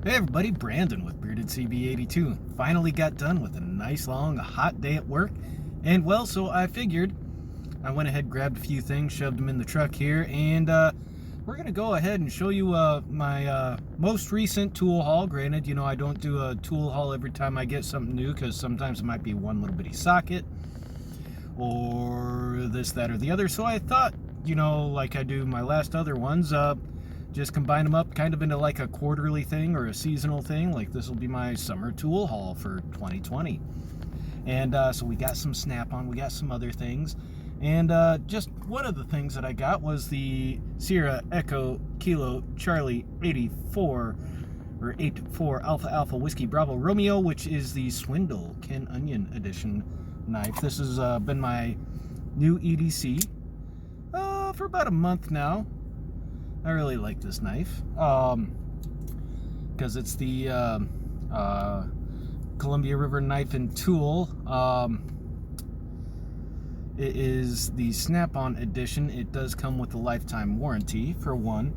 Hey everybody, Brandon with Bearded CB82. Finally got done with a nice long hot day at work, and well, so I figured I went ahead, grabbed a few things, shoved them in the truck here, and we're gonna go ahead and show you my most recent tool haul. Granted, you know, I don't do a tool haul every time I get something new, because sometimes it might be one little bitty socket or this, that, or the other. So I thought, you know, like I do my last other ones, just combine them up kind of into like a quarterly thing or a seasonal thing. Like this will be my summer tool haul for 2020. And so we got some Snap-on, we got some other things. And just one of the things that I got was the Sierra Echo Kilo Charlie 84 or 84 Alpha Alpha Whiskey Bravo Romeo, which is the Swindle Ken Onion Edition knife. This has been my new EDC for about a month now. I really like this knife because it's the Columbia River Knife and Tool. It is the Snap-on edition. It does come with a lifetime warranty, for one.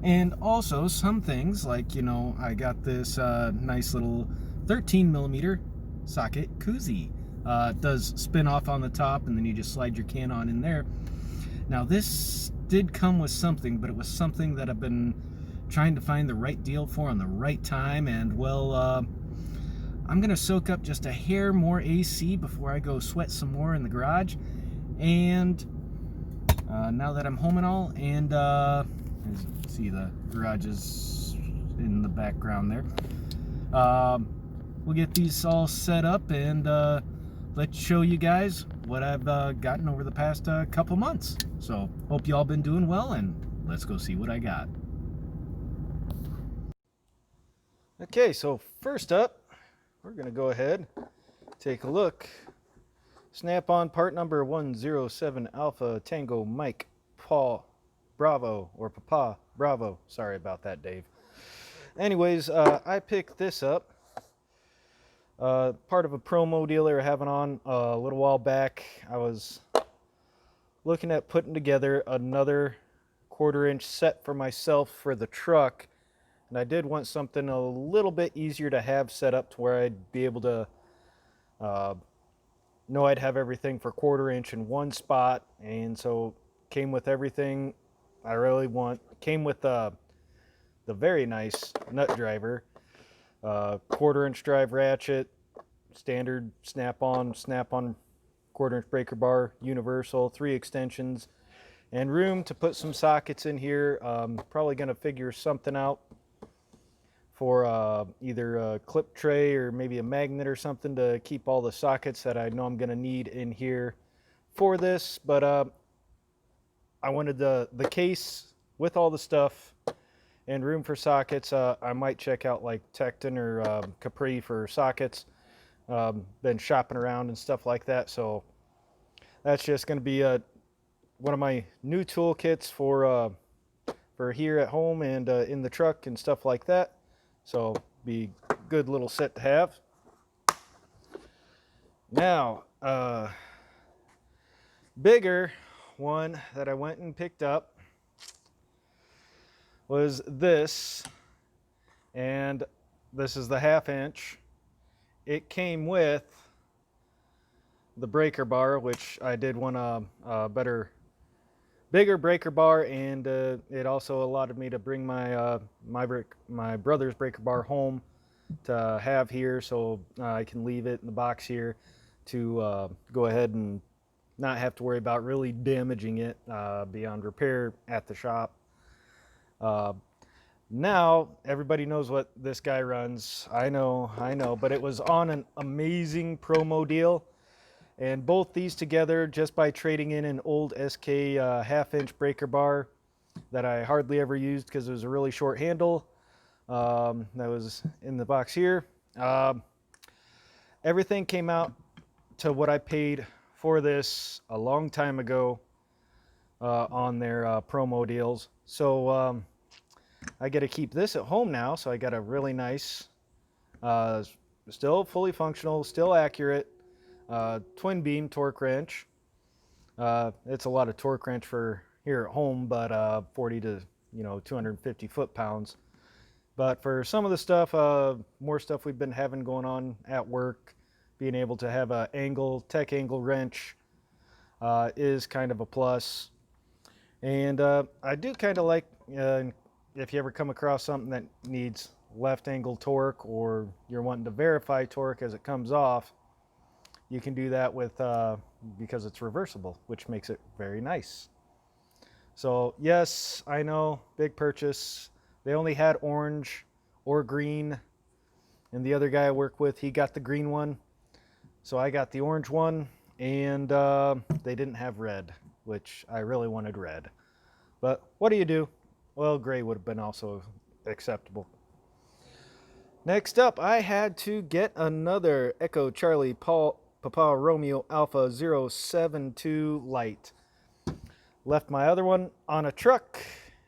And also some things like, you know, I got this nice little 13 millimeter socket koozie. It does spin off on the top, and then you just slide your can on in there. Now this did come with something, but it was something that I've been trying to find the right deal for on the right time, and well, I'm gonna soak up just a hair more AC before I go sweat some more in the garage. And now that I'm home and all, and as you can see, the garage is in the background there. We'll get these all set up and let's show you guys what I've gotten over the past couple months. So hope you all been doing well, and let's go see what I got. Okay, so first up, we're gonna go ahead, take a look. Snap-on part number 107 Alpha Tango Mike Paul Bravo, or Papa Bravo. Sorry about that, Dave. Anyways, I picked this up. Part of a promo deal they were having on a little while back. I was looking at putting together another 1/4-inch set for myself for the truck, and I did want something a little bit easier to have set up to where I'd be able to know I'd have everything for 1/4-inch in one spot. And so came with everything I really want. Came with the very nice nut driver, 1/4-inch drive ratchet, standard snap-on 1/4-inch breaker bar, universal, 3 extensions, and room to put some sockets in here. Probably gonna figure something out for either a clip tray or maybe a magnet or something to keep all the sockets that I know I'm gonna need in here for this. But I wanted the case with all the stuff and room for sockets. I might check out like Tecton or Capri for sockets. Been shopping around and stuff like that, so that's just going to be one of my new toolkits for here at home and in the truck and stuff like that. So be a good little set to have. Now, bigger one that I went and picked up was this, and this is the 1/2 inch. It came with the breaker bar, which I did want a bigger breaker bar, and it also allowed me to bring my my brother's breaker bar home to have here, so I can leave it in the box here to go ahead and not have to worry about really damaging it beyond repair at the shop. Now everybody knows what this guy runs. I know, but it was on an amazing promo deal, and both these together, just by trading in an old SK 1/2 inch breaker bar that I hardly ever used because it was a really short handle, that was in the box here. Everything came out to what I paid for this a long time ago on their promo deals. So I get to keep this at home now, so I got a really nice, still fully functional, still accurate, twin beam torque wrench. It's a lot of torque wrench for here at home, but 40 to 250 foot-pounds But for some of the stuff, more stuff we've been having going on at work, being able to have a tech angle wrench is kind of a plus. And I do kind of like, if you ever come across something that needs left angle torque, or you're wanting to verify torque as it comes off, you can do that with, because it's reversible, which makes it very nice. So yes, I know, big purchase. They only had orange or green, and the other guy I work with, he got the green one. So I got the orange one, and they didn't have red, which I really wanted red. But what do you do? Well, gray would have been also acceptable. Next up, I had to get another Echo Charlie Papa Romeo Alpha 072 light. Left my other one on a truck,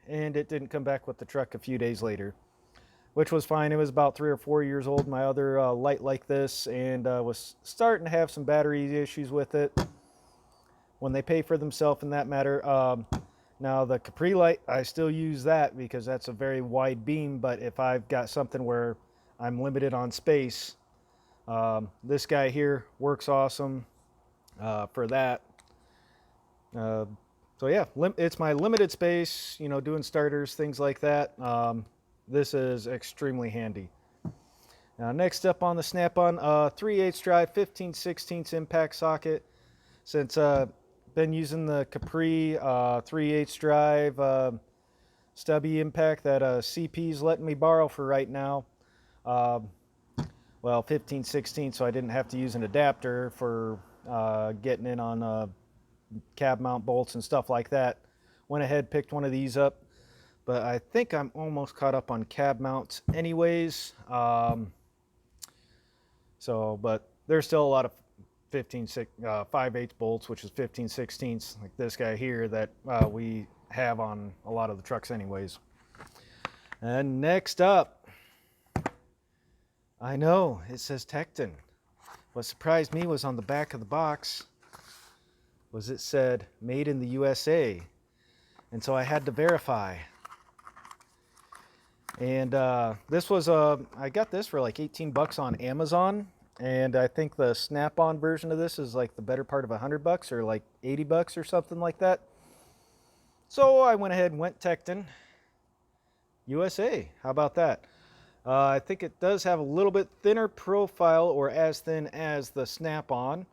and it didn't come back with the truck a few days later, which was fine. It was about 3 or 4 years old, my other light like this, and was starting to have some battery issues with it. When they pay for themselves in that matter. Now the Capri Light, I still use that because that's a very wide beam, but if I've got something where I'm limited on space, this guy here works awesome for that. So yeah, it's my limited space, you know, doing starters, things like that. This is extremely handy. Now next up on the Snap-on, 3/8 drive, 15/16 impact socket. Since been using the Capri 3/8 drive stubby impact that CP's letting me borrow for right now. Well, 15/16, so I didn't have to use an adapter for getting in on cab mount bolts and stuff like that. Went ahead, picked one of these up, but I think I'm almost caught up on cab mounts anyways. But there's still a lot of 5/8 bolts, which is 15/16, like this guy here, that we have on a lot of the trucks anyways. And next up, I know it says Tecton. What surprised me was on the back of the box was it said made in the USA, and so I had to verify. And this was I got this for like 18 bucks on Amazon, and I think the Snap-on version of this is like the better part of $100 or like 80 bucks or something like that. So I went ahead and went Tecton USA. How about that? I think it does have a little bit thinner profile, or as thin as the Snap-on.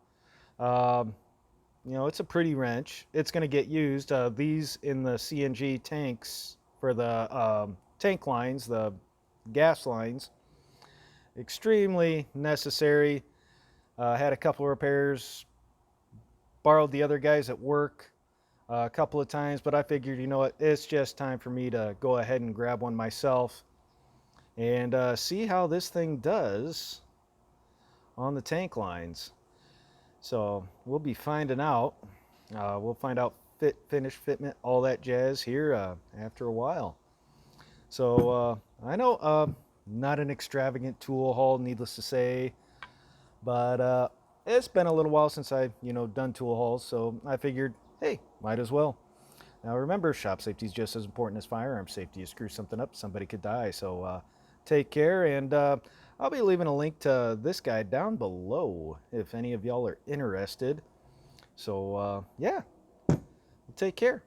You know, it's a pretty wrench. It's going to get used. These in the CNG tanks for the tank lines, the gas lines, extremely necessary. Had a couple of repairs, borrowed the other guys at work a couple of times, but I figured, you know what, it's just time for me to go ahead and grab one myself and see how this thing does on the tank lines. So we'll be finding out. We'll find out finish, fitment, all that jazz here after a while. So I know not an extravagant tool haul, needless to say, but it's been a little while since I've done tool hauls, so I figured, hey, might as well. Now remember, shop safety is just as important as firearm safety. You screw something up, somebody could die. So take care, and I'll be leaving a link to this guy down below if any of y'all are interested. So yeah, take care.